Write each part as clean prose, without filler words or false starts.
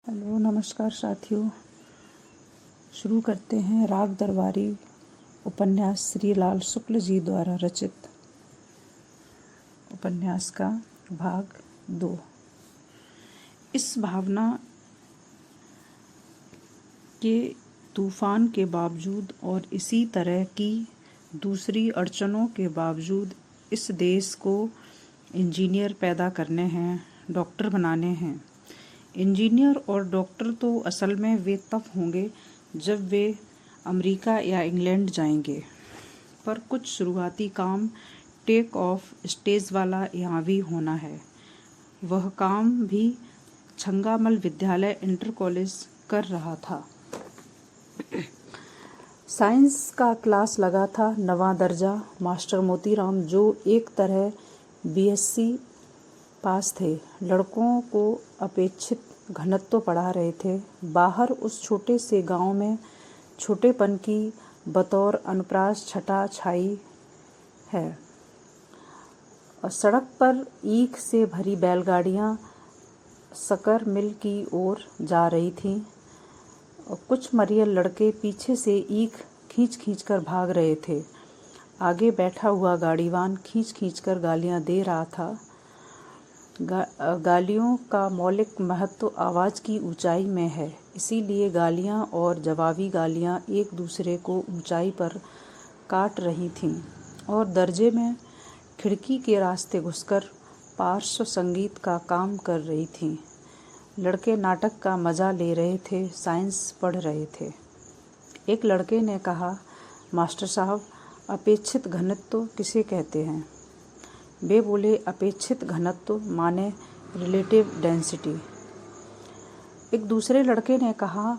Hello नमस्कार साथियों। शुरू करते हैं राग दरबारी उपन्यास श्री लाल शुक्ल जी द्वारा रचित उपन्यास का भाग 2। इस भावना के तूफान के बावजूद और इसी तरह की दूसरी अड़चनों के बावजूद इस देश को इंजीनियर पैदा करने हैं, डॉक्टर बनाने हैं। इंजीनियर और डॉक्टर तो असल में वे तब होंगे जब वे अमेरिका या इंग्लैंड जाएंगे, पर कुछ शुरुआती काम टेक ऑफ स्टेज वाला यहाँ भी होना है। वह काम भी छंगामल विद्यालय इंटर कॉलेज कर रहा था। साइंस का क्लास लगा था, 9वां दर्जा। मास्टर मोतीराम जो एक तरह बीएससी पास थे, लड़कों को अपेक्षित घनत्व पढ़ा रहे थे। बाहर उस छोटे से गांव में छोटेपन की बतौर अनुप्रास छटा छाई है और सड़क पर ईख से भरी बैलगाड़ियां शक्कर मिल की ओर जा रही थीं और कुछ मरियल लड़के पीछे से ईख खींच खींच कर भाग रहे थे। आगे बैठा हुआ गाड़ीवान खींच खींच कर गालियां दे रहा था। गालियों का मौलिक महत्व आवाज़ की ऊंचाई में है, इसीलिए गालियां और जवाबी गालियां एक दूसरे को ऊंचाई पर काट रही थीं और दर्जे में खिड़की के रास्ते घुसकर पार्श्व संगीत का काम कर रही थीं। लड़के नाटक का मज़ा ले रहे थे, साइंस पढ़ रहे थे। एक लड़के ने कहा, मास्टर साहब, अपेक्षित घनत्व किसे कहते हैं? वे बोले, अपेक्षित घनत्व माने रिलेटिव डेंसिटी। एक दूसरे लड़के ने कहा,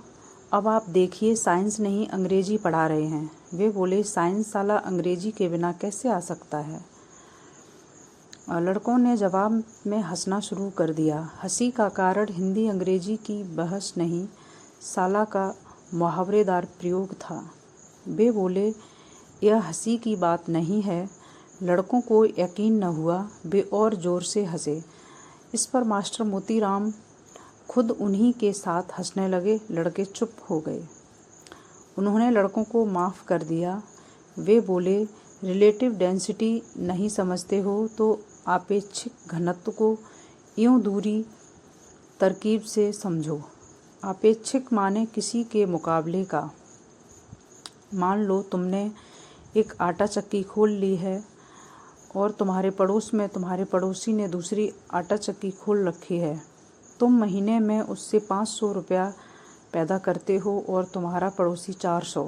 अब आप देखिए, साइंस नहीं अंग्रेजी पढ़ा रहे हैं। वे बोले, साइंस साला अंग्रेजी के बिना कैसे आ सकता है? लड़कों ने जवाब में हंसना शुरू कर दिया। हंसी का कारण हिंदी अंग्रेजी की बहस नहीं, साला का मुहावरेदार प्रयोग था। वे बोले, यह हंसी की बात नहीं है। लड़कों को यकीन न हुआ, वे और जोर से हंसे। इस पर मास्टर मोतीराम खुद उन्हीं के साथ हंसने लगे। लड़के चुप हो गए। उन्होंने लड़कों को माफ़ कर दिया। वे बोले, रिलेटिव डेंसिटी नहीं समझते हो तो आपेक्षिक घनत्व को यूं दूरी तरकीब से समझो। आपेक्षिक माने किसी के मुकाबले का। मान लो तुमने एक आटा चक्की खोल ली है और तुम्हारे पड़ोस में तुम्हारे पड़ोसी ने दूसरी आटा चक्की खोल रखी है। तुम महीने में उससे 500 रुपया पैदा करते हो और तुम्हारा पड़ोसी 400,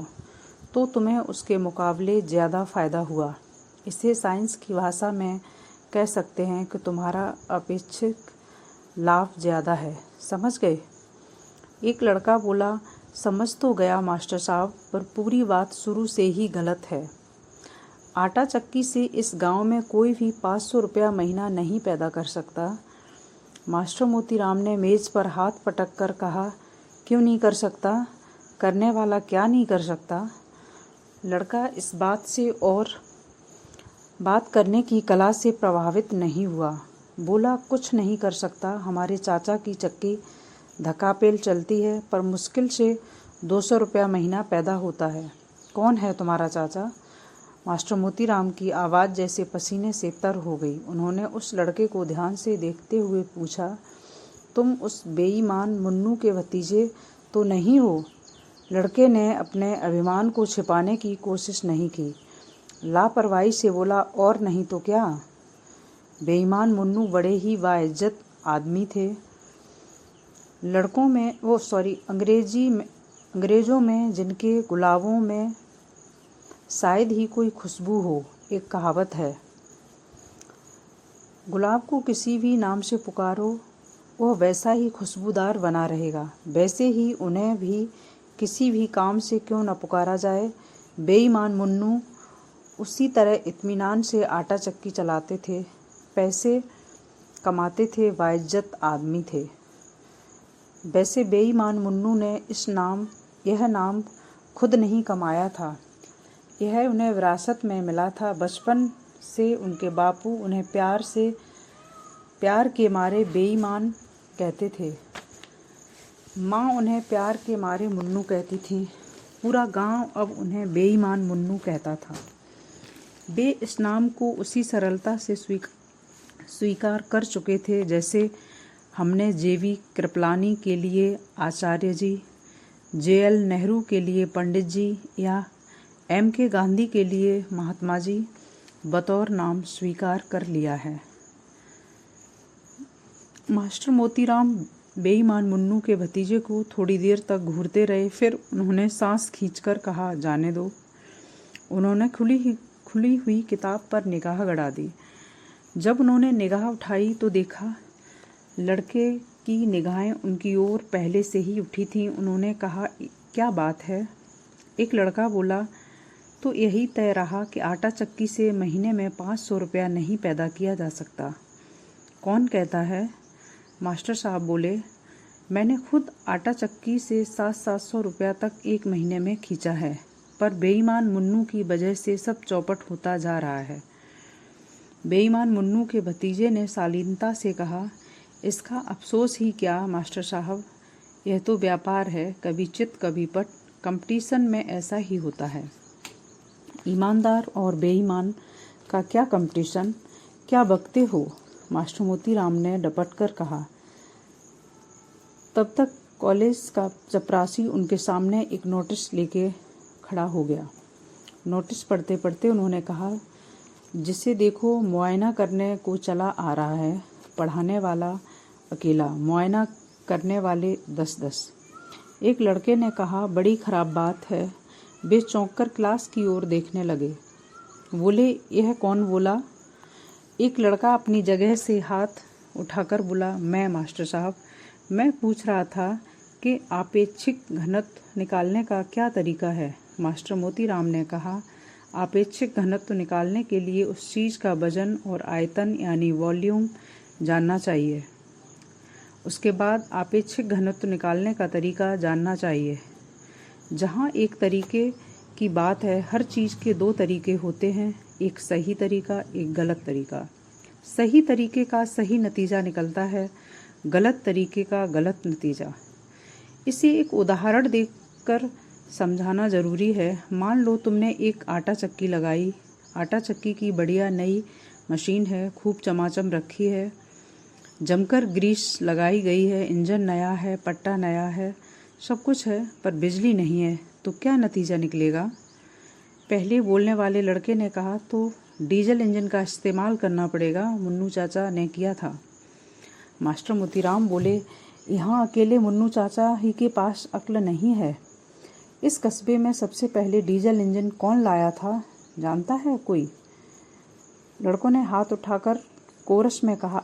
तो तुम्हें उसके मुकाबले ज़्यादा फ़ायदा हुआ। इसे साइंस की भाषा में कह सकते हैं कि तुम्हारा अपेक्षित लाभ ज़्यादा है। समझ गए? एक लड़का बोला, समझ तो गया मास्टर साहब, पर पूरी बात शुरू से ही गलत है। आटा चक्की से इस गांव में कोई भी 500 रुपया महीना नहीं पैदा कर सकता। मास्टर मोतीराम ने मेज़ पर हाथ पटक कर कहा, क्यों नहीं कर सकता? करने वाला क्या नहीं कर सकता? लड़का इस बात से और बात करने की कला से प्रभावित नहीं हुआ। बोला, कुछ नहीं कर सकता। हमारे चाचा की चक्की धक्कापेल चलती है, पर मुश्किल से 200 रुपया महीना पैदा होता है। कौन है तुम्हारा चाचा? मास्टर मोतीराम की आवाज़ जैसे पसीने से तर हो गई। उन्होंने उस लड़के को ध्यान से देखते हुए पूछा, तुम उस बेईमान मुन्नू के भतीजे तो नहीं हो? लड़के ने अपने अभिमान को छिपाने की कोशिश नहीं की। लापरवाही से बोला, और नहीं तो क्या? बेईमान मुन्नू बड़े ही बाइज्जत आदमी थे। अंग्रेज़ों में जिनके गुलाबों में शायद ही कोई खुशबू हो। एक कहावत है, गुलाब को किसी भी नाम से पुकारो, वह वैसा ही खुशबूदार बना रहेगा। वैसे ही उन्हें भी किसी भी काम से क्यों न पुकारा जाए। बेईमान मुन्नू उसी तरह इत्मीनान से आटा चक्की चलाते थे, पैसे कमाते थे, बाइज्जत आदमी थे। वैसे बेईमान मुन्नू ने यह नाम खुद नहीं कमाया था, यह उन्हें विरासत में मिला था। बचपन से उनके बापू उन्हें प्यार के मारे बेईमान कहते थे। माँ उन्हें प्यार के मारे मुन्नू कहती थी। पूरा गांव अब उन्हें बेईमान मुन्नू कहता था। वे इस नाम को उसी सरलता से स्वीकार कर चुके थे जैसे हमने जेवी कृपलानी के लिए आचार्य जी, JL नेहरू के लिए पंडित जी या MK गांधी के लिए महात्मा जी बतौर नाम स्वीकार कर लिया है। मास्टर मोतीराम बेईमान मुन्नू के भतीजे को थोड़ी देर तक घूरते रहे। फिर उन्होंने सांस खींचकर कहा, जाने दो। उन्होंने खुली हुई किताब पर निगाह गड़ा दी। जब उन्होंने निगाह उठाई तो देखा लड़के की निगाहें उनकी ओर पहले से ही उठी थीं। उन्होंने कहा, क्या बात है? एक लड़का बोला, तो यही तय रहा कि आटा चक्की से महीने में 500 रुपया नहीं पैदा किया जा सकता। कौन कहता है? मास्टर साहब बोले, मैंने खुद आटा चक्की से 700-700 रुपया तक एक महीने में खींचा है, पर बेईमान मुन्नू की वजह से सब चौपट होता जा रहा है। बेईमान मुन्नू के भतीजे ने शालीनता से कहा, इसका अफसोस ही क्या मास्टर साहब, यह तो व्यापार है, कभी चित कभी पट, कंपटीशन में ऐसा ही होता है। ईमानदार और बेईमान का क्या कंपटीशन? क्या बकते हो? मास्टर मोतीराम ने डपट कर कहा। तब तक कॉलेज का चपरासी उनके सामने एक नोटिस लेके खड़ा हो गया। नोटिस पढ़ते पढ़ते उन्होंने कहा, जिसे देखो मुआयना करने को चला आ रहा है, पढ़ाने वाला अकेला, मुआयना करने वाले 10-10। एक लड़के ने कहा, बड़ी खराब बात है। वे चौंक कर क्लास की ओर देखने लगे। बोले, यह कौन बोला? एक लड़का अपनी जगह से हाथ उठाकर बोला, मैं मास्टर साहब, मैं पूछ रहा था कि आपेक्षिक घनत्व निकालने का क्या तरीका है। मास्टर मोतीराम ने कहा, आपेक्षिक घनत्व निकालने के लिए उस चीज़ का वजन और आयतन यानी वॉल्यूम जानना चाहिए। उसके बाद आपेक्षिक घनत्व निकालने का तरीका जानना चाहिए। जहाँ एक तरीके की बात है, हर चीज़ के 2 तरीके होते हैं, एक सही तरीका, एक गलत तरीका। सही तरीके का सही नतीजा निकलता है, गलत तरीके का गलत नतीजा। इसे एक उदाहरण देकर समझाना ज़रूरी है। मान लो तुमने एक आटा चक्की लगाई। आटा चक्की की बढ़िया नई मशीन है, खूब चमाचम रखी है, जमकर ग्रीस लगाई गई है, इंजन नया है, पट्टा नया है, सब कुछ है, पर बिजली नहीं है, तो क्या नतीजा निकलेगा? पहले बोलने वाले लड़के ने कहा, तो डीजल इंजन का इस्तेमाल करना पड़ेगा, मुन्नू चाचा ने किया था। मास्टर मोतीराम बोले, यहाँ अकेले मुन्नू चाचा ही के पास अक्ल नहीं है। इस कस्बे में सबसे पहले डीजल इंजन कौन लाया था, जानता है कोई? लड़कों ने हाथ उठाकर कोरस में कहा,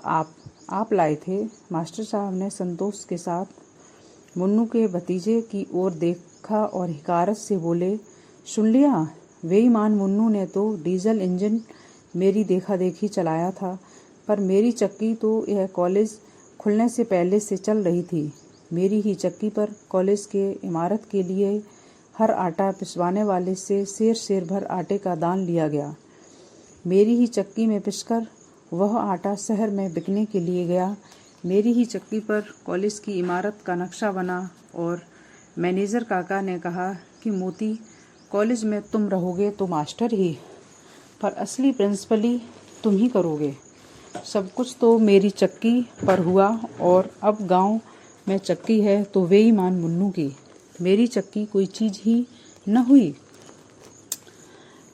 आप लाए थे। मास्टर साहब ने संतोष के साथ मुन्नू के भतीजे की ओर देखा और हिकारत से बोले, सुन लिया? बेईमान मुन्नू ने तो डीजल इंजन मेरी देखा देखी चलाया था, पर मेरी चक्की तो यह कॉलेज खुलने से पहले से चल रही थी। मेरी ही चक्की पर कॉलेज के इमारत के लिए हर आटा पिसवाने वाले से शेर भर आटे का दान लिया गया। मेरी ही चक्की में पिसकर वह आटा शहर में बिकने के लिए गया। मेरी ही चक्की पर कॉलेज की इमारत का नक्शा बना और मैनेजर काका ने कहा कि मोती, कॉलेज में तुम रहोगे तो मास्टर ही, पर असली प्रिंसिपली तुम ही करोगे। सब कुछ तो मेरी चक्की पर हुआ और अब गांव में चक्की है तो बेईमान मुन्नू की। मेरी चक्की कोई चीज़ ही न हुई।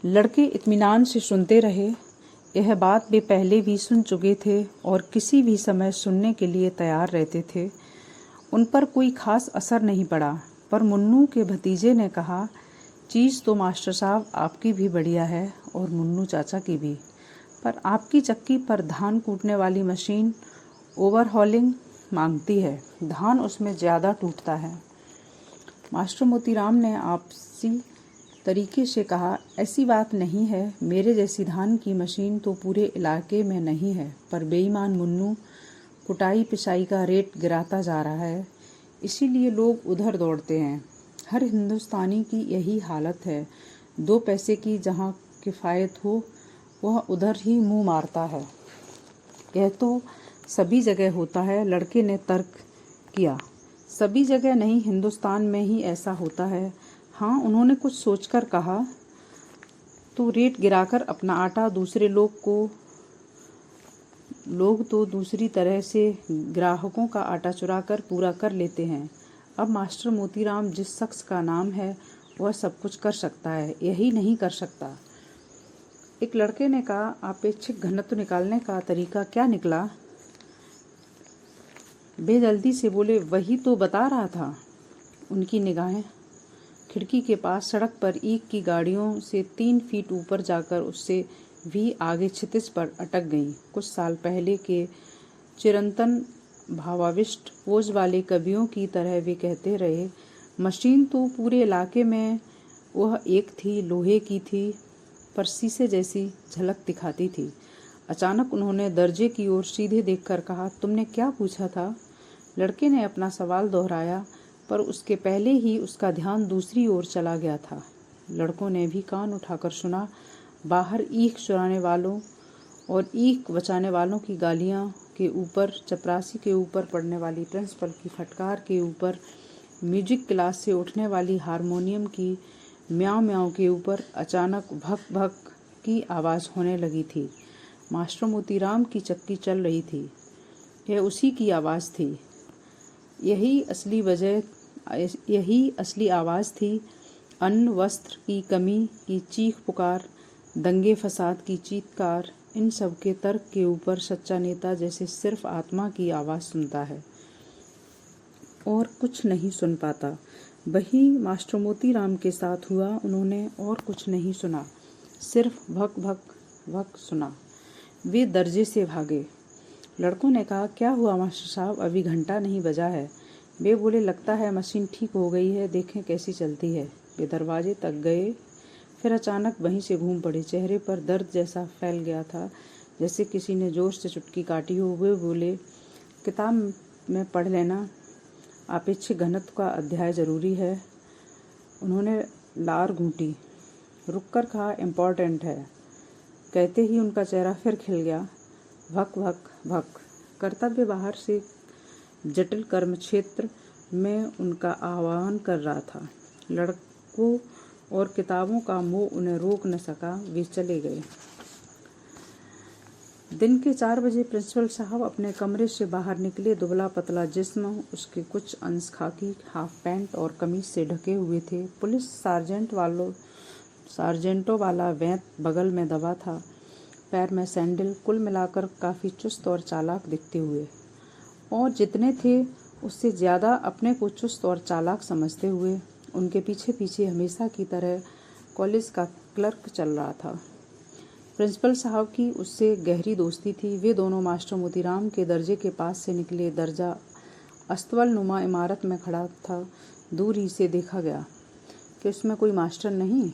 लड़के इत्मीनान से सुनते रहे। यह बात वे पहले भी सुन चुके थे और किसी भी समय सुनने के लिए तैयार रहते थे। उन पर कोई खास असर नहीं पड़ा, पर मुन्नू के भतीजे ने कहा, चीज़ तो मास्टर साहब आपकी भी बढ़िया है और मुन्नू चाचा की भी, पर आपकी चक्की पर धान कूटने वाली मशीन ओवरहॉलिंग मांगती है, धान उसमें ज़्यादा टूटता है। मास्टर मोतीराम ने आपसी तरीके से कहा, ऐसी बात नहीं है, मेरे जैसी धान की मशीन तो पूरे इलाके में नहीं है, पर बेईमान मुन्नू कुटाई पिसाई का रेट गिराता जा रहा है, इसीलिए लोग उधर दौड़ते हैं। हर हिंदुस्तानी की यही हालत है। 2 पैसे की जहाँ किफ़ायत हो वह उधर ही मुंह मारता है। यह तो सभी जगह होता है, लड़के ने तर्क किया। सभी जगह नहीं, हिंदुस्तान में ही ऐसा होता है। हाँ, उन्होंने कुछ सोचकर कहा। तो रेट गिराकर अपना आटा दूसरे लोग तो दूसरी तरह से ग्राहकों का आटा चुराकर पूरा कर लेते हैं। अब मास्टर मोतीराम जिस शख्स का नाम है वह सब कुछ कर सकता है, यही नहीं कर सकता। एक लड़के ने कहा, आपेक्षिक घनत्व निकालने का तरीका क्या निकला? वे जल्दी से बोले, वही तो बता रहा था। उनकी निगाहें खिड़की के पास सड़क पर ईंट की गाड़ियों से 3 फीट ऊपर जाकर उससे भी आगे क्षितिज पर अटक गईं। कुछ साल पहले के चिरंतन भावाविष्ट पोज वाले कवियों की तरह वे कहते रहे, मशीन तो पूरे इलाके में वह एक थी, लोहे की थी, पर शीशे जैसी झलक दिखाती थी। अचानक उन्होंने दर्जे की ओर सीधे देखकर कहा, तुमने क्या पूछा था? लड़के ने अपना सवाल दोहराया, पर उसके पहले ही उसका ध्यान दूसरी ओर चला गया था। लड़कों ने भी कान उठाकर सुना। बाहर ईख चुराने वालों और ईख बचाने वालों की गालियां के ऊपर, चपरासी के ऊपर पड़ने वाली प्रिंसिपल की फटकार के ऊपर, म्यूजिक क्लास से उठने वाली हारमोनियम की म्याऊं म्याऊं के ऊपर अचानक भक भक की आवाज़ होने लगी थी। मास्टर मोतीराम की चक्की चल रही थी। यह उसी की आवाज़ थी। यही असली आवाज़ थी। अन्न वस्त्र की कमी की चीख पुकार, दंगे फसाद की चीत्कार, इन सब के तर्क के ऊपर सच्चा नेता जैसे सिर्फ आत्मा की आवाज़ सुनता है और कुछ नहीं सुन पाता। वही मास्टर मोतीराम के साथ हुआ। उन्होंने और कुछ नहीं सुना, सिर्फ भक भक भक सुना। वे दर्जे से भागे। लड़कों ने कहा, क्या हुआ मास्टर साहब, अभी घंटा नहीं बजा है। वे बोले, लगता है मशीन ठीक हो गई है, देखें कैसी चलती है। वे दरवाजे तक गए, फिर अचानक वहीं से घूम पड़े। चेहरे पर दर्द जैसा फैल गया था, जैसे किसी ने जोर से चुटकी काटी हो। वे बोले, किताब में पढ़ लेना, आपेक्षिक घनत्व का अध्याय जरूरी है। उन्होंने लार घूंटी, रुककर कहा, इम्पोर्टेंट है। कहते ही उनका चेहरा फिर खिल गया। भक भक भक। कर्तव्य बाहर से जटिल कर्म क्षेत्र में उनका आह्वान कर रहा था। लड़कों और किताबों का मोह उन्हें रोक न सका। वे चले गए। दिन के 4 बजे प्रिंसिपल साहब अपने कमरे से बाहर निकले। दुबला पतला जिस्म, उसके कुछ अंश खाकी हाफ पैंट और कमीज से ढके हुए थे। पुलिस सार्जेंटों वाला वैंत बगल में दबा था, पैर में सैंडल, कुल मिलाकर काफ़ी चुस्त और चालाक दिखते हुए, और जितने थे उससे ज़्यादा अपने को चुस्त और चालाक समझते हुए। उनके पीछे पीछे हमेशा की तरह कॉलेज का क्लर्क चल रहा था। प्रिंसिपल साहब की उससे गहरी दोस्ती थी। वे दोनों मास्टर मोतीराम के दर्जे के पास से निकले। दर्जा अस्तबल नुमा इमारत में खड़ा था। दूर ही से देखा गया कि उसमें कोई मास्टर नहीं।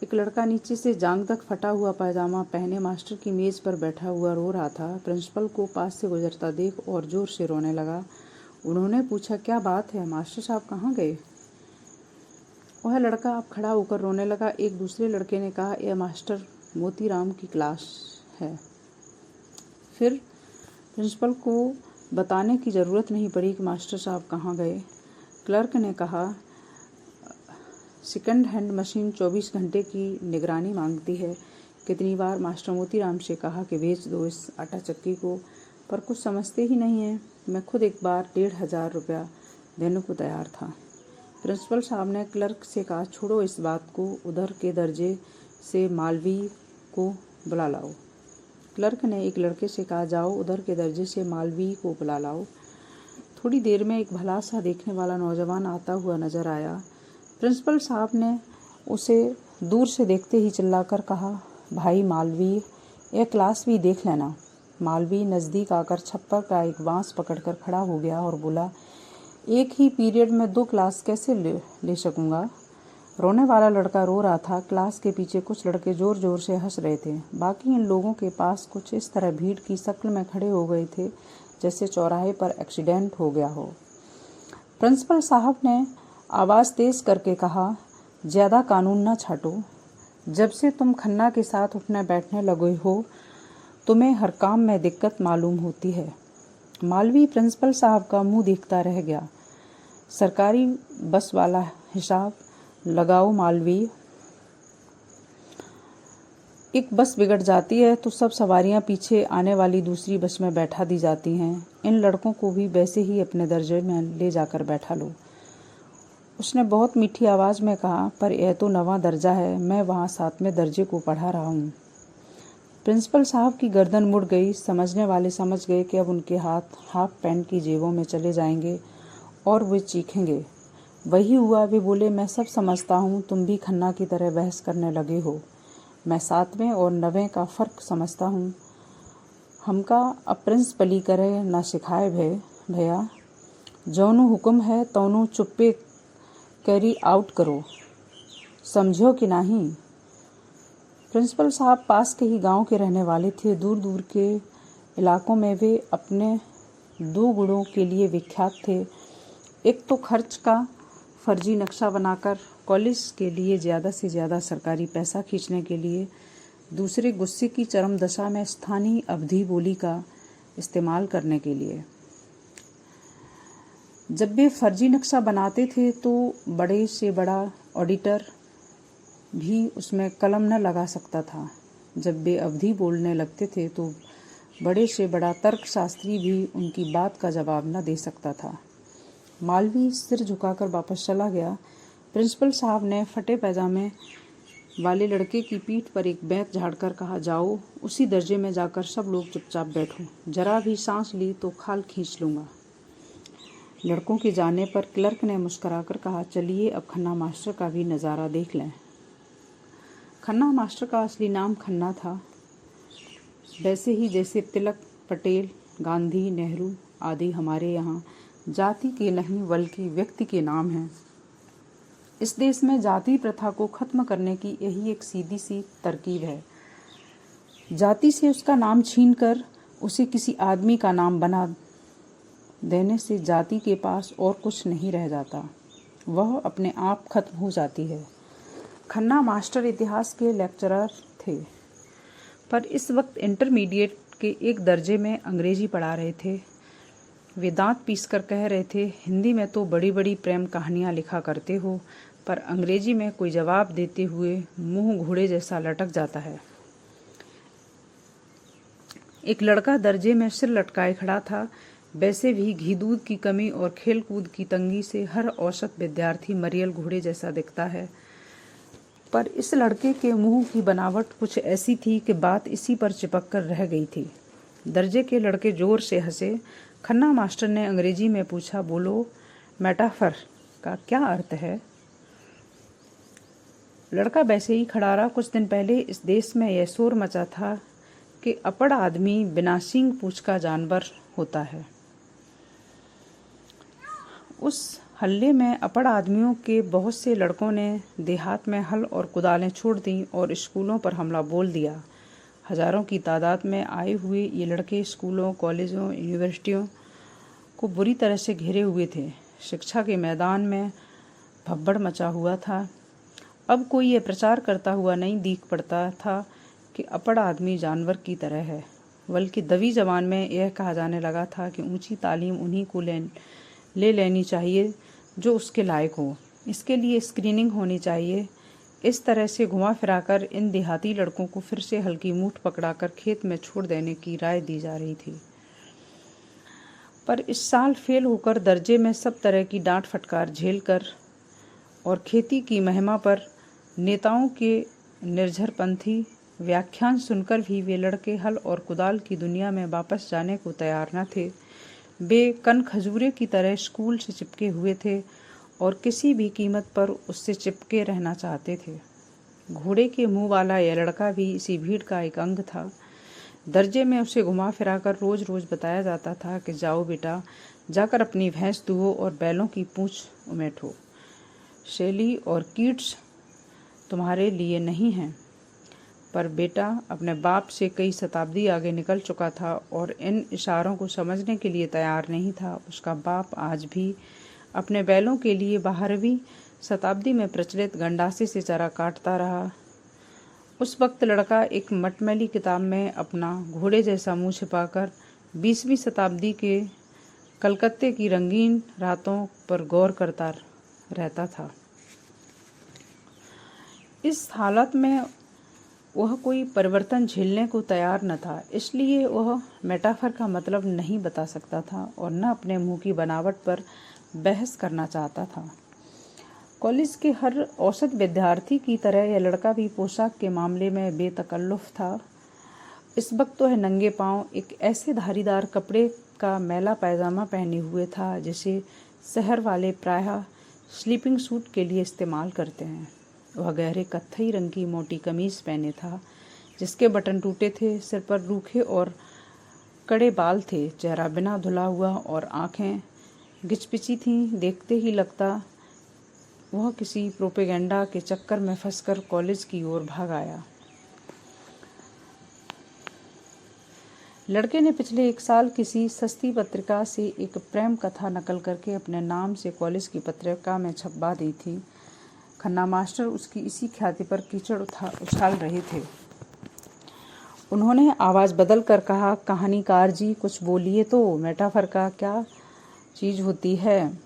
एक लड़का नीचे से जांघ तक फटा हुआ पायजामा पहने मास्टर की मेज पर बैठा हुआ रो रहा था। प्रिंसिपल को पास से गुजरता देख और जोर से रोने लगा। उन्होंने पूछा, क्या बात है, मास्टर साहब कहाँ गए? वह लड़का अब खड़ा होकर रोने लगा। एक दूसरे लड़के ने कहा, यह मास्टर मोतीराम की क्लास है। फिर प्रिंसिपल को बताने की ज़रूरत नहीं पड़ी कि मास्टर साहब कहाँ गए। क्लर्क ने कहा, सेकंड हैंड मशीन 24 घंटे की निगरानी मांगती है। कितनी बार मास्टर मोतीराम से कहा कि बेच दो इस आटा चक्की को, पर कुछ समझते ही नहीं है। मैं खुद एक बार 1,500 रुपया देने को तैयार था। प्रिंसिपल साहब ने क्लर्क से कहा, छोड़ो इस बात को, उधर के दर्जे से मालवीय को बुला लाओ। क्लर्क ने एक लड़के से कहा, जाओ उधर के दर्जे से मालवीय को बुला लाओ। थोड़ी देर में एक भला सा देखने वाला नौजवान आता हुआ नजर आया। प्रिंसिपल साहब ने उसे दूर से देखते ही चिल्लाकर कहा, भाई मालवीय, यह क्लास भी देख लेना। मालवीय नज़दीक आकर छप्पर का एक बांस पकड़कर खड़ा हो गया और बोला, एक ही पीरियड में 2 क्लास कैसे ले सकूँगा? रोने वाला लड़का रो रहा था। क्लास के पीछे कुछ लड़के जोर जोर से हंस रहे थे। बाकी इन लोगों के पास कुछ इस तरह भीड़ की शक्ल में खड़े हो गए थे जैसे चौराहे पर एक्सीडेंट हो गया हो। प्रिंसिपल साहब ने आवाज़ तेज करके कहा, ज़्यादा कानून न छाटो। जब से तुम खन्ना के साथ उठने बैठने लगे हो, तुम्हें हर काम में दिक्कत मालूम होती है। मालवी प्रिंसिपल साहब का मुंह देखता रह गया। सरकारी बस वाला हिसाब लगाओ मालवी, एक बस बिगड़ जाती है तो सब सवारियां पीछे आने वाली दूसरी बस में बैठा दी जाती हैं। इन लड़कों को भी वैसे ही अपने दर्जे में ले जाकर बैठा लो। उसने बहुत मीठी आवाज़ में कहा, पर यह तो 9वां दर्जा है, मैं वहाँ 7वें दर्जे को पढ़ा रहा हूँ। प्रिंसिपल साहब की गर्दन मुड़ गई। समझने वाले समझ गए कि अब उनके हाथ हाफ पैंट की जेबों में चले जाएंगे और वे चीखेंगे। वही हुआ। वे बोले, मैं सब समझता हूँ, तुम भी खन्ना की तरह बहस करने लगे हो। मैं 7वें और 9वें का फ़र्क समझता हूँ। हमका अब प्रिंसिपली करे ना सिखाए भैया, जौनो हुक्म है तौनो चुप्पे कैरी आउट करो, समझो कि नहीं। प्रिंसिपल साहब पास के ही गांव के रहने वाले थे। दूर दूर के इलाकों में वे अपने 2 गुणों के लिए विख्यात थे। एक तो खर्च का फर्जी नक्शा बनाकर कॉलेज के लिए ज़्यादा से ज़्यादा सरकारी पैसा खींचने के लिए, दूसरे गुस्से की चरम दशा में स्थानीय अवधी बोली का इस्तेमाल करने के लिए। जब वे फर्जी नक्शा बनाते थे तो बड़े से बड़ा ऑडिटर भी उसमें कलम न लगा सकता था। जब वे अवधि बोलने लगते थे तो बड़े से बड़ा तर्कशास्त्री भी उनकी बात का जवाब न दे सकता था। मालवी सिर झुकाकर वापस चला गया। प्रिंसिपल साहब ने फटे पैजामे वाले लड़के की पीठ पर एक बेंत झाड़कर कहा, जाओ उसी दर्जे में जाकर सब लोग चुपचाप बैठो, जरा भी सांस ली तो खाल खींच लूँगा। लड़कों के जाने पर क्लर्क ने मुस्कुराकर कहा, चलिए अब खन्ना मास्टर का भी नज़ारा देख लें। खन्ना मास्टर का असली नाम खन्ना था, वैसे ही जैसे तिलक, पटेल, गांधी, नेहरू आदि हमारे यहाँ जाति के नहीं बल्कि व्यक्ति के नाम हैं। इस देश में जाति प्रथा को खत्म करने की यही एक सीधी सी तरकीब है। जाति से उसका नाम छीनकर उसे किसी आदमी का नाम बना देने से जाति के पास और कुछ नहीं रह जाता, वह अपने आप खत्म हो जाती है। खन्ना मास्टर इतिहास के लेक्चरर थे, पर इस वक्त इंटरमीडिएट के एक दर्जे में अंग्रेजी पढ़ा रहे थे। वे दांत पीसकर कह रहे थे, हिंदी में तो बड़ी बड़ी प्रेम कहानियाँ लिखा करते हो, पर अंग्रेजी में कोई जवाब देते हुए मुंह घोड़े जैसा लटक जाता है। एक लड़का दर्जे में सिर लटकाए खड़ा था। वैसे भी घी दूध की कमी और खेल कूद की तंगी से हर औसत विद्यार्थी मरियल घोड़े जैसा दिखता है, पर इस लड़के के मुंह की बनावट कुछ ऐसी थी कि बात इसी पर चिपक कर रह गई थी। दर्जे के लड़के जोर से हंसे। खन्ना मास्टर ने अंग्रेजी में पूछा, बोलो मेटाफर का क्या अर्थ है? लड़का वैसे ही खड़ा रहा। कुछ दिन पहले इस देश में यह शोर मचा था कि अपड़ आदमी बिना सींग पूंछ का जानवर होता है। उस हल्ले में अपड़ आदमियों के बहुत से लड़कों ने देहात में हल और कुदालें छोड़ दी और स्कूलों पर हमला बोल दिया। हजारों की तादाद में आए हुए ये लड़के स्कूलों, कॉलेजों, यूनिवर्सिटियों को बुरी तरह से घेरे हुए थे। शिक्षा के मैदान में भब्बड़ मचा हुआ था। अब कोई ये प्रचार करता हुआ नहीं दिख पड़ता था कि अपड़ आदमी जानवर की तरह है, बल्कि दबी जबान में यह कहा जाने लगा था कि ऊंची तालीम उन्हीं को ले लेनी चाहिए जो उसके लायक हो। इसके लिए स्क्रीनिंग होनी चाहिए। इस तरह से घुमा फिराकर इन देहाती लड़कों को फिर से हल्की मूठ पकड़ाकर खेत में छोड़ देने की राय दी जा रही थी। पर इस साल फेल होकर दर्जे में सब तरह की डांट फटकार झेलकर और खेती की महिमा पर नेताओं के निर्झरपंथी व्याख्यान सुनकर भी वे लड़के हल और कुदाल की दुनिया में वापस जाने को तैयार न थे। वे कन खजूरे की तरह स्कूल से चिपके हुए थे और किसी भी कीमत पर उससे चिपके रहना चाहते थे। घोड़े के मुंह वाला यह लड़का भी इसी भीड़ का एक अंग था। दर्जे में उसे घुमा फिराकर रोज रोज बताया जाता था कि जाओ बेटा, जाकर अपनी भैंस दुहो और बैलों की पूंछ उमेटो। शैली और कीट्स तुम्हारे लिए नहीं हैं। पर बेटा अपने बाप से कई शताब्दी आगे निकल चुका था और इन इशारों को समझने के लिए तैयार नहीं था। उसका बाप आज भी अपने बैलों के लिए 12वीं शताब्दी में प्रचलित गंडासे से चारा काटता रहा। उस वक्त लड़का एक मटमैली किताब में अपना घोड़े जैसा मुंह छिपाकर 20वीं शताब्दी के कलकत्ते की रंगीन रातों पर गौर करता रहता था। इस हालत में वह कोई परिवर्तन झेलने को तैयार न था, इसलिए वह मेटाफर का मतलब नहीं बता सकता था और न अपने मुंह की बनावट पर बहस करना चाहता था। कॉलेज के हर औसत विद्यार्थी की तरह यह लड़का भी पोशाक के मामले में बेतकल्लुफ़ था। इस वक्त वह नंगे पांव एक ऐसे धारीदार कपड़े का मैला पैजामा पहने हुए था जिसे शहर वाले प्रायः स्लीपिंग सूट के लिए इस्तेमाल करते हैं। वह गहरे कत्थई रंग की मोटी कमीज पहने था जिसके बटन टूटे थे, सिर पर रूखे और कड़े बाल थे, चेहरा बिना धुला हुआ और आंखें गिचपिची थीं। देखते ही लगता वह किसी प्रोपेगेंडा के चक्कर में फंसकर कॉलेज की ओर भाग आया। लड़के ने पिछले 1 साल किसी सस्ती पत्रिका से एक प्रेम कथा नकल करके अपने नाम से कॉलेज की पत्रिका में छपवा दी थी। खन्ना मास्टर उसकी इसी ख्याति पर कीचड़ उछाल रहे थे। उन्होंने आवाज़ बदल कर कहा, कहानीकार जी कुछ बोलिए तो, मेटाफर का क्या चीज़ होती है।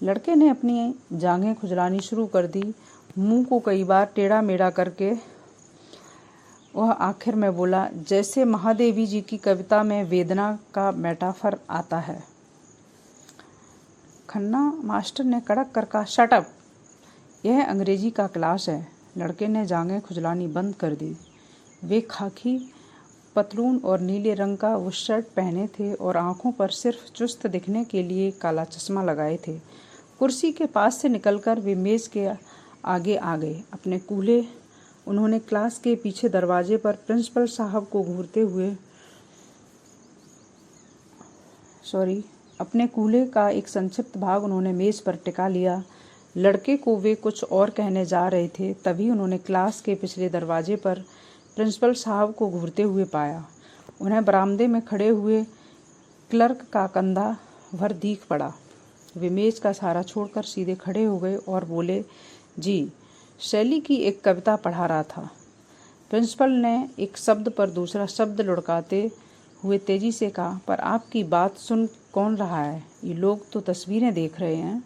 लड़के ने अपनी जांघें खुजलानी शुरू कर दी। मुंह को कई बार टेढ़ा मेढ़ा करके वह आखिर में बोला, जैसे महादेवी जी की कविता में वेदना का मेटाफर आता है। खन्ना मास्टर ने कड़क कर कहा, शट अप, यह अंग्रेजी का क्लास है। लड़के ने जांघें खुजलानी बंद कर दी। वे खाकी पतलून और नीले रंग का वो शर्ट पहने थे और आंखों पर सिर्फ चुस्त दिखने के लिए काला चश्मा लगाए थे। कुर्सी के पास से निकलकर वे मेज़ के आगे आ गए। उन्होंने क्लास के पीछे दरवाजे पर प्रिंसिपल साहब को अपने कूल्हे का एक संक्षिप्त भाग उन्होंने मेज़ पर टिका लिया। लड़के को वे कुछ और कहने जा रहे थे, तभी उन्होंने क्लास के पिछले दरवाजे पर प्रिंसिपल साहब को घूरते हुए पाया। उन्हें बरामदे में खड़े हुए क्लर्क का कंधा भर दीख पड़ा। वे मेज़ का सहारा छोड़कर सीधे खड़े हो गए और बोले, जी, शैली की एक कविता पढ़ा रहा था। प्रिंसिपल ने एक शब्द पर दूसरा शब्द लुढ़काते हुए तेजी से कहा, पर आपकी बात सुन कौन रहा है? ये लोग तो तस्वीरें देख रहे हैं।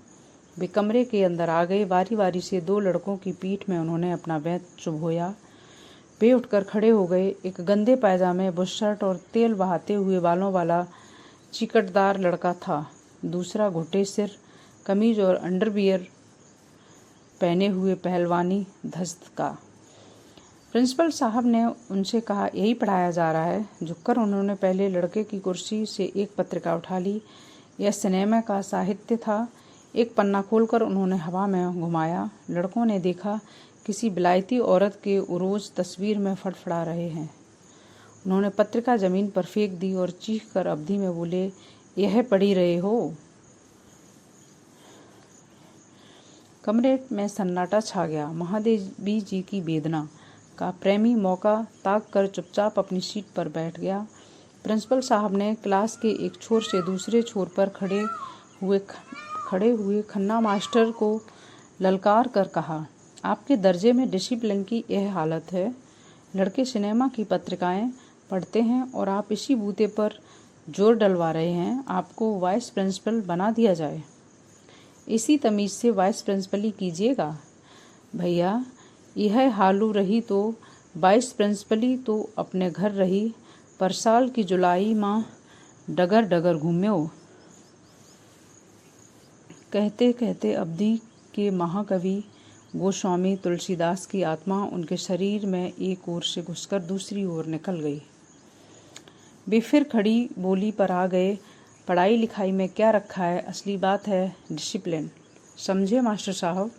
वे कमरे के अंदर आ गए। बारी बारी से 2 लड़कों की पीठ में उन्होंने अपना बेंत चुभोया। वे उठकर खड़े हो गए। एक गंदे पायजामे, बुशर्ट और तेल बहाते हुए बालों वाला चिकटदार लड़का था। दूसरा घुटे सिर कमीज और अंडरवियर पहने हुए पहलवानी धस्त का। प्रिंसिपल साहब ने उनसे कहा, यही पढ़ाया जा रहा है। झुककर उन्होंने पहले लड़के की कुर्सी से एक पत्रिका उठा ली। यह सिनेमा का साहित्य था। एक पन्ना खोलकर उन्होंने हवा में घुमाया। लड़कों ने देखा किसी विलायती औरत के उरोज तस्वीर में फड़फड़ा रहे हैं। उन्होंने पत्रिका जमीन पर फेंक दी और चीख कर अवधि में बोले, यह पढ़ ही रहे हो? कमरे में सन्नाटा छा गया। महादेवी जी की वेदना का प्रेमी मौका ताक कर चुपचाप अपनी सीट पर बैठ गया। प्रिंसिपल साहब ने क्लास के एक छोर से दूसरे छोर पर खड़े हुए खन्ना मास्टर को ललकार कर कहा, आपके दर्जे में डिसिप्लिन की यह हालत है। लड़के सिनेमा की पत्रिकाएं पढ़ते हैं और आप इसी बूते पर जोर डलवा रहे हैं। आपको वाइस प्रिंसिपल बना दिया जाए। इसी तमीज़ से वाइस प्रिंसिपल ही कीजिएगा। भैया, यह हालू रही तो वाइस प्रिंसिपली तो अपने घर रही, पर साल की जुलाई माह डगर डगर घूम्यो। कहते कहते अवधि के महाकवि गोस्वामी तुलसीदास की आत्मा उनके शरीर में एक ओर से घुसकर दूसरी ओर निकल गई। वे फिर खड़ी बोली पर आ गए, पढ़ाई लिखाई में क्या रखा है, असली बात है डिसिप्लिन, समझे मास्टर साहब।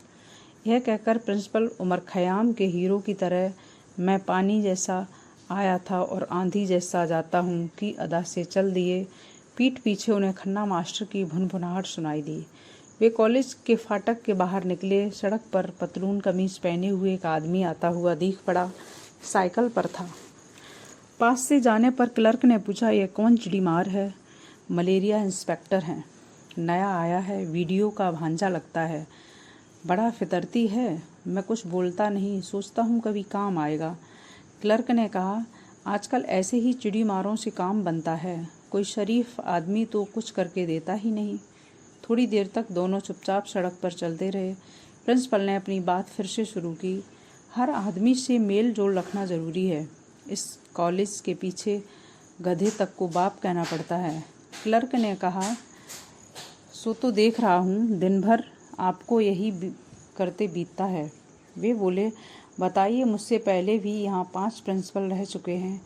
यह कहकर प्रिंसिपल उमर खयाम के हीरो की तरह मैं पानी जैसा आया था और आंधी जैसा जाता हूँ की अदा से चल दिए। पीठ पीछे उन्हें खन्ना मास्टर की भुनभुनाहट सुनाई दी। वे कॉलेज के फाटक के बाहर निकले। सड़क पर पतलून कमीज पहने हुए एक आदमी आता हुआ दिख पड़ा। साइकिल पर था। पास से जाने पर क्लर्क ने पूछा, यह कौन चिड़ीमार है? मलेरिया इंस्पेक्टर हैं, नया आया है, वीडियो का भांजा लगता है, बड़ा फितरती है। मैं कुछ बोलता नहीं, सोचता हूँ कभी काम आएगा। क्लर्क ने कहा, आजकल ऐसे ही चिड़ीमारों से काम बनता है। कोई शरीफ आदमी तो कुछ करके देता ही नहीं। थोड़ी देर तक दोनों चुपचाप सड़क पर चलते रहे। प्रिंसिपल ने अपनी बात फिर से शुरू की। हर आदमी से मेल जोल रखना ज़रूरी है। इस कॉलेज के पीछे गधे तक को बाप कहना पड़ता है। क्लर्क ने कहा, सो तो देख रहा हूँ, दिन भर आपको यही करते बीतता है। वे बोले, बताइए, मुझसे पहले भी यहाँ 5 प्रिंसिपल रह चुके हैं।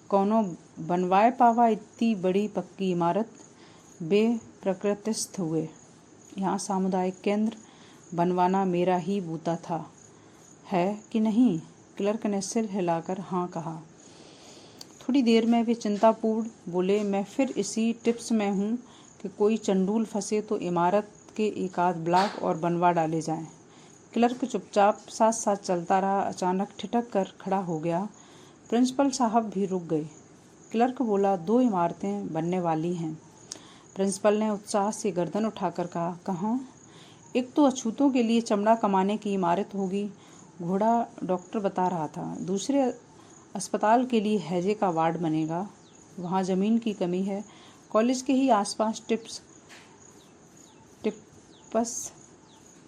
कौनो बनवाए पावा इतनी बड़ी पक्की इमारत? वे प्रकृतिस्थ हुए। यहाँ सामुदायिक केंद्र बनवाना मेरा ही बूता था, है कि नहीं? क्लर्क ने सिर हिलाकर हाँ कहा। थोड़ी देर में वे चिंतापूर्ण बोले, मैं फिर इसी टिप्स में हूँ कि कोई चंडूल फंसे तो इमारत के एक आध ब्लॉक और बनवा डाले जाएं। क्लर्क चुपचाप साथ साथ चलता रहा। अचानक ठिठक कर खड़ा हो गया। प्रिंसिपल साहब भी रुक गए। क्लर्क बोला, 2 इमारतें बनने वाली हैं। प्रिंसिपल ने उत्साह से गर्दन उठाकर कहा, कहाँ? एक तो अछूतों के लिए चमड़ा कमाने की इमारत होगी, घोड़ा डॉक्टर बता रहा था। दूसरे अस्पताल के लिए हैजे का वार्ड बनेगा। वहाँ ज़मीन की कमी है। कॉलेज के ही आसपास टिप्पस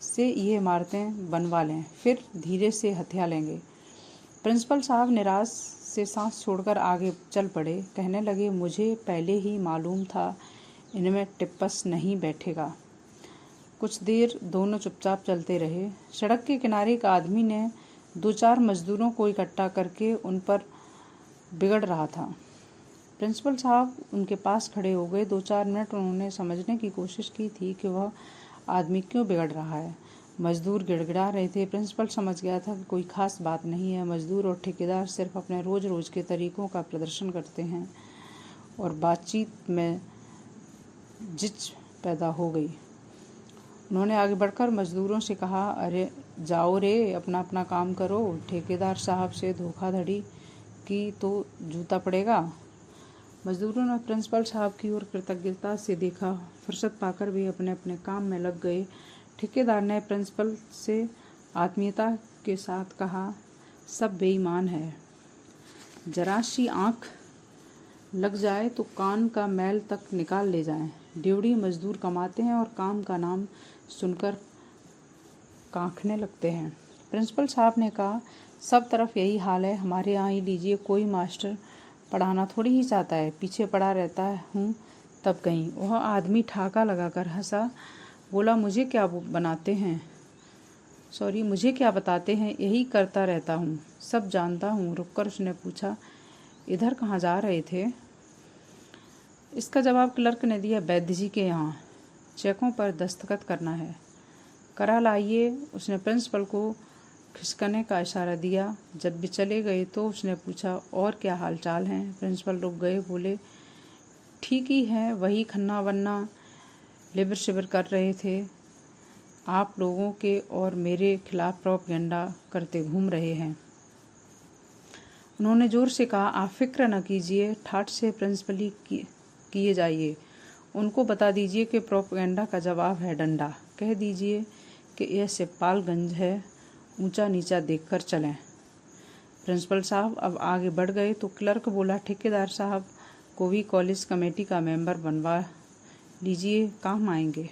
से ये इमारतें बनवा लें, फिर धीरे से हथिया लेंगे। प्रिंसिपल साहब निराश से सांस छोड़कर आगे चल पड़े। कहने लगे, मुझे पहले ही मालूम था इनमें टिप्पस नहीं बैठेगा। कुछ देर दोनों चुपचाप चलते रहे। सड़क के किनारे एक आदमी ने 2-4 मजदूरों को इकट्ठा करके उन पर बिगड़ रहा था। प्रिंसिपल साहब उनके पास खड़े हो गए। 2-4 मिनट उन्होंने समझने की कोशिश की थी कि वह आदमी क्यों बिगड़ रहा है। मजदूर गिड़गिड़ा रहे थे। प्रिंसिपल समझ गया था कि कोई खास बात नहीं है। मजदूर और ठेकेदार सिर्फ अपने रोज रोज के तरीकों का प्रदर्शन करते हैं और बातचीत में जिच पैदा हो गई। उन्होंने आगे बढ़कर मजदूरों से कहा, अरे जाओ रे, अपना अपना काम करो। ठेकेदार साहब से धोखाधड़ी की तो जूता पड़ेगा। मजदूरों ने प्रिंसिपल साहब की ओर कृतज्ञता से देखा। फुर्सत पाकर वे अपने अपने काम में लग गए। ठेकेदार ने प्रिंसिपल से आत्मीयता के साथ कहा, सब बेईमान है। जरा सी आँख लग जाए तो कान का मैल तक निकाल ले जाएं। ड्यूटी मजदूर कमाते हैं और काम का नाम सुनकर कांखने लगते हैं। प्रिंसिपल साहब ने कहा, सब तरफ यही हाल है। हमारे यहाँ ही लीजिए, कोई मास्टर पढ़ाना थोड़ी ही चाहता है, पीछे पड़ा रहता हूँ तब कहीं। वह आदमी ठाका लगाकर हंसा, बोला, मुझे क्या बताते हैं, यही करता रहता हूँ, सब जानता हूँ। रुककर उसने पूछा, इधर कहाँ जा रहे थे? इसका जवाब क्लर्क ने दिया, वैद्य जी के यहाँ चेकों पर दस्तखत करना है, करा लाइए। उसने प्रिंसिपल को खिसकने का इशारा दिया। जब भी चले गए तो उसने पूछा, और क्या हाल चाल हैं? प्रिंसिपल रुक गए, बोले, ठीक ही है, वही खन्ना वन्ना लिबर शिबर कर रहे थे। आप लोगों के और मेरे खिलाफ प्रोपेगेंडा करते घूम रहे हैं। उन्होंने जोर से कहा, आप फिक्र न कीजिए, ठाठ से प्रिंसिपली किए जाइए। उनको बता दीजिए कि प्रोपेगेंडा का जवाब है डंडा। कह दीजिए कि यह सिपालगंज है, ऊंचा नीचा देखकर चलें। प्रिंसिपल साहब अब आगे बढ़ गए तो क्लर्क बोला, ठेकेदार साहब को भी कॉलेज कमेटी का मेंबर बनवा लीजिए, काम आएंगे।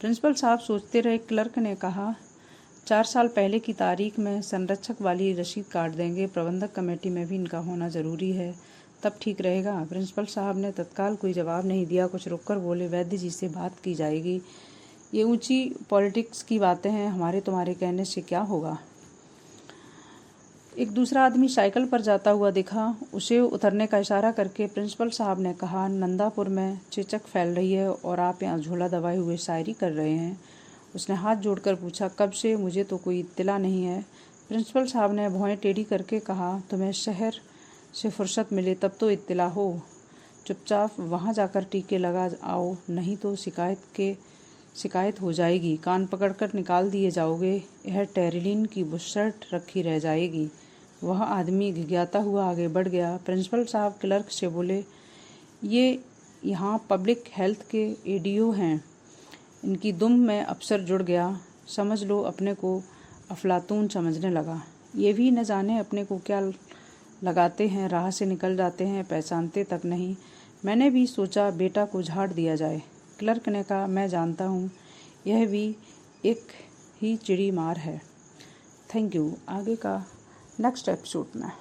प्रिंसिपल साहब सोचते रहे। क्लर्क ने कहा, 4 साल पहले की तारीख में संरक्षक वाली रसीद काट देंगे। प्रबंधक कमेटी में भी इनका होना ज़रूरी है, तब ठीक रहेगा। प्रिंसिपल साहब ने तत्काल कोई जवाब नहीं दिया। कुछ रुककर बोले, वैद्य जी से बात की जाएगी। ये ऊंची पॉलिटिक्स की बातें हैं, हमारे तुम्हारे कहने से क्या होगा। एक दूसरा आदमी साइकिल पर जाता हुआ दिखा। उसे उतरने का इशारा करके प्रिंसिपल साहब ने कहा, नंदापुर में चेचक फैल रही है और आप यहाँ झोला दबाए हुए शायरी कर रहे हैं। उसने हाथ जोड़कर पूछा, कब से? मुझे तो कोई इत्तला नहीं है। प्रिंसिपल साहब ने भौहें टेढ़ी करके कहा, तुम्हें शहर से फुर्सत मिले तब तो इत्तला हो। चुपचाप वहाँ जाकर टीके लगा आओ, नहीं तो शिकायत हो जाएगी। कान पकड़कर निकाल दिए जाओगे। यह टेरिलिन की बुशर्ट रखी रह जाएगी। वह आदमी घिघियाता हुआ आगे बढ़ गया। प्रिंसिपल साहब क्लर्क से बोले, ये यहाँ पब्लिक हेल्थ के एडीओ हैं, इनकी दुम में अफसर जुड़ गया। समझ लो अपने को अफलातून समझने लगा। ये भी न जाने अपने को क्या लगाते हैं, राह से निकल जाते हैं, पहचानते तक नहीं। मैंने भी सोचा बेटा को झाड़ दिया जाए। क्लर्क ने कहा, मैं जानता हूँ, यह भी एक ही चिड़ी मार है। Thank you. आगे का नेक्स्ट एपिसोड में।